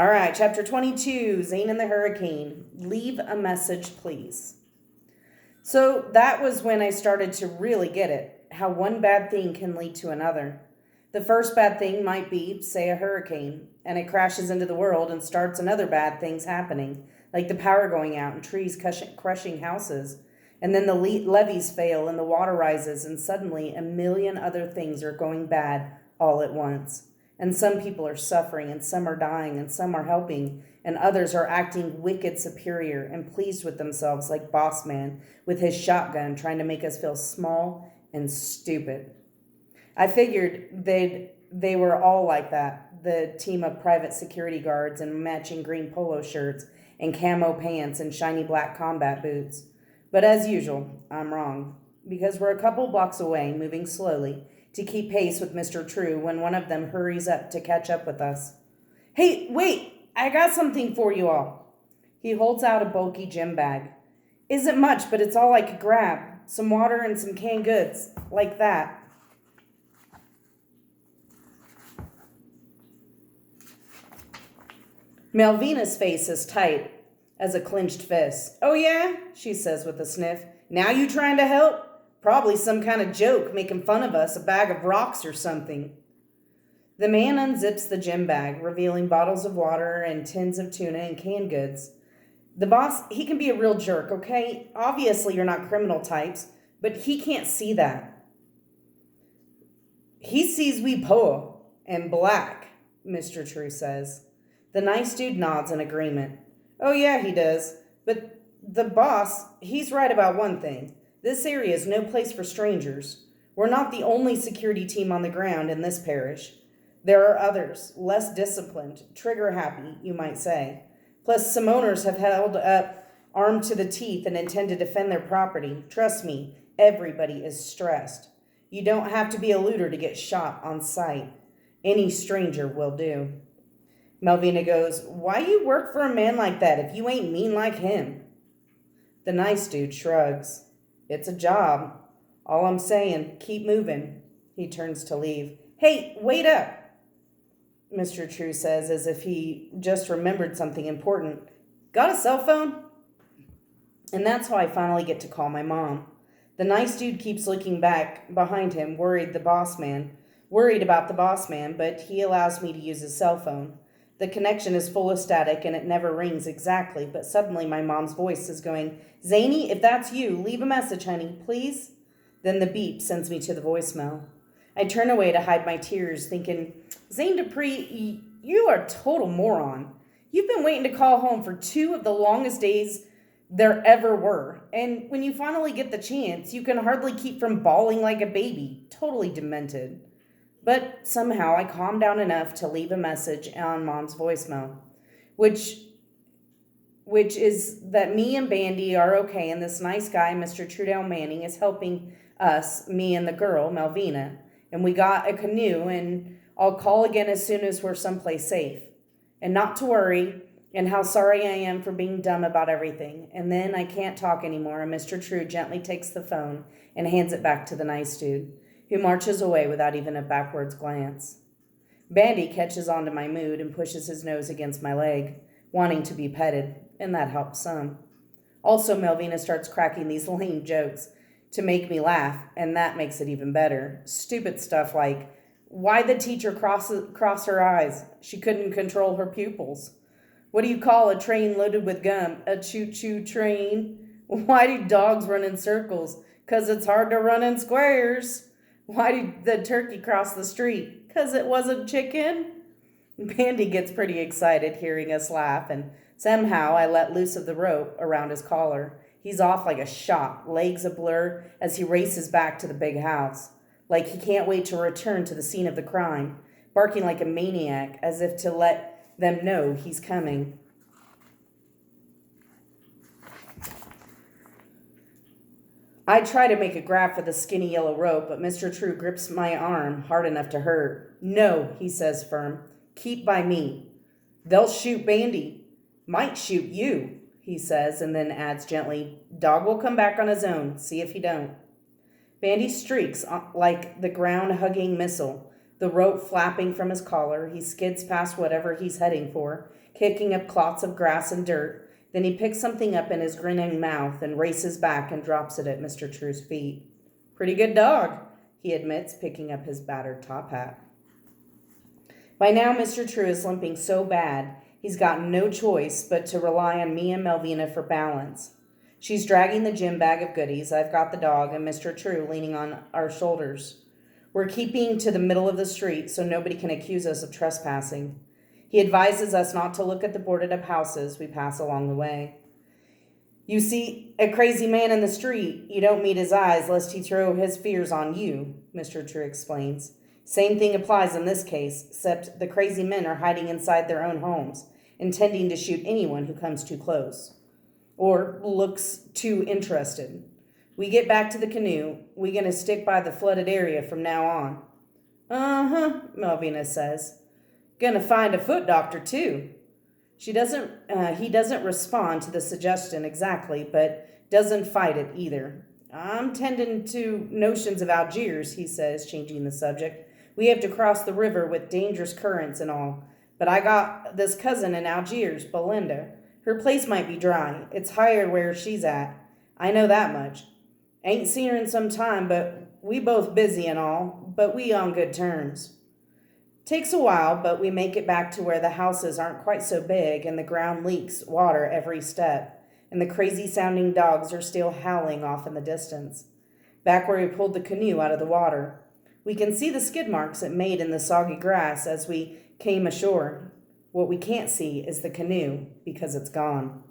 All right, chapter 22, Zane and the Hurricane. Leave a message, please. So that was when I started to really get it, how one bad thing can lead to another. The first bad thing might be, say, a hurricane, and it crashes into the world and starts another bad things happening, like the power going out and trees crushing houses. And then the levees fail and the water rises, and suddenly a million other things are going bad all at once. And some people are suffering, and some are dying, and some are helping, and others are acting wicked superior and pleased with themselves like Boss Man with his shotgun trying to make us feel small and stupid. I figured they were all like that, the team of private security guards in matching green polo shirts and camo pants and shiny black combat boots. But as usual, I'm wrong, because we're a couple blocks away, moving slowly, to keep pace with Mr. Tru when one of them hurries up to catch up with us. Hey, wait! I got something for you all. He holds out a bulky gym bag. Isn't much, but it's all I could grab. Some water and some canned goods, like that. Melvina's face is tight as a clenched fist. Oh yeah, she says with a sniff. Now you trying to help? Probably some kind of joke making fun of us, a bag of rocks or something. The man unzips the gym bag, revealing bottles of water and tins of tuna and canned goods. The boss, he can be a real jerk, okay? Obviously you're not criminal types, but he can't see that. He sees we poor and black, Mr. Tru says. The nice dude nods in agreement. Oh yeah, he does. But the boss, he's right about one thing. This area is no place for strangers. We're not the only security team on the ground in this parish. There are others, less disciplined, trigger-happy, you might say. Plus, some owners have held up, armed to the teeth, and intend to defend their property. Trust me, everybody is stressed. You don't have to be a looter to get shot on sight. Any stranger will do. Melvina goes, Why you work for a man like that if you ain't mean like him? The nice dude shrugs. It's a job. All I'm saying, keep moving. He turns to leave. Hey, wait up, Mr. Tru says as if he just remembered something important. Got a cell phone? And that's how I finally get to call my mom. The nice dude keeps looking back behind him, worried about the boss man, but he allows me to use his cell phone. The connection is full of static and it never rings exactly, but suddenly my mom's voice is going, Zany, if that's you, leave a message, honey, please. Then the beep sends me to the voicemail. I turn away to hide my tears, thinking, Zane Dupree, you are a total moron. You've been waiting to call home for 2 of the longest days there ever were. And when you finally get the chance, you can hardly keep from bawling like a baby. Totally demented. But somehow I calmed down enough to leave a message on Mom's voicemail, which is that me and Bandy are okay, and this nice guy, Mr. Trudell Manning, is helping us, me and the girl, Melvina. And we got a canoe, and I'll call again as soon as we're someplace safe. And not to worry, and how sorry I am for being dumb about everything. And then I can't talk anymore, and Mr. Tru gently takes the phone and hands it back to the nice dude, who marches away without even a backwards glance. Bandy catches on to my mood and pushes his nose against my leg, wanting to be petted, and that helps some. Also, Melvina starts cracking these lame jokes to make me laugh, and that makes it even better. Stupid stuff like, why the teacher cross her eyes? She couldn't control her pupils. What do you call a train loaded with gum? A choo-choo train. Why do dogs run in circles? 'Cause it's hard to run in squares. Why did the turkey cross the street? 'Cause it wasn't chicken. Bandy gets pretty excited hearing us laugh, and somehow I let loose of the rope around his collar. He's off like a shot, legs a blur as he races back to the big house, like he can't wait to return to the scene of the crime, barking like a maniac as if to let them know he's coming. I try to make a grab for the skinny yellow rope, but Mr. Tru grips my arm hard enough to hurt. No, he says firm. Keep by me. They'll shoot Bandy. Might shoot you, he says, and then adds gently, Dog will come back on his own. See if he don't. Bandy streaks like the ground-hugging missile, the rope flapping from his collar. He skids past whatever he's heading for, kicking up clots of grass and dirt. Then he picks something up in his grinning mouth and races back and drops it at Mr. True's feet. Pretty good dog, he admits, picking up his battered top hat. By now, Mr. True is limping so bad, he's got no choice but to rely on me and Melvina for balance. She's dragging the gym bag of goodies. I've got the dog and Mr. True leaning on our shoulders. We're keeping to the middle of the street so nobody can accuse us of trespassing. He advises us not to look at the boarded up houses we pass along the way. You see a crazy man in the street, you don't meet his eyes lest he throw his fears on you, Mr. True explains. Same thing applies in this case, except the crazy men are hiding inside their own homes, intending to shoot anyone who comes too close or looks too interested. We get back to the canoe. We gonna stick by the flooded area from now on. Uh-huh, Melvina says. Gonna find a foot doctor, too. He doesn't respond to the suggestion exactly, but doesn't fight it either. I'm tending to notions of Algiers, he says, changing the subject. We have to cross the river with dangerous currents and all. But I got this cousin in Algiers, Belinda. Her place might be dry. It's higher where she's at. I know that much. Ain't seen her in some time, but we both busy and all, but we on good terms. Takes a while, but we make it back to where the houses aren't quite so big and the ground leaks water every step, and the crazy-sounding dogs are still howling off in the distance. Back where we pulled the canoe out of the water. We can see the skid marks it made in the soggy grass as we came ashore. What we can't see is the canoe, because it's gone.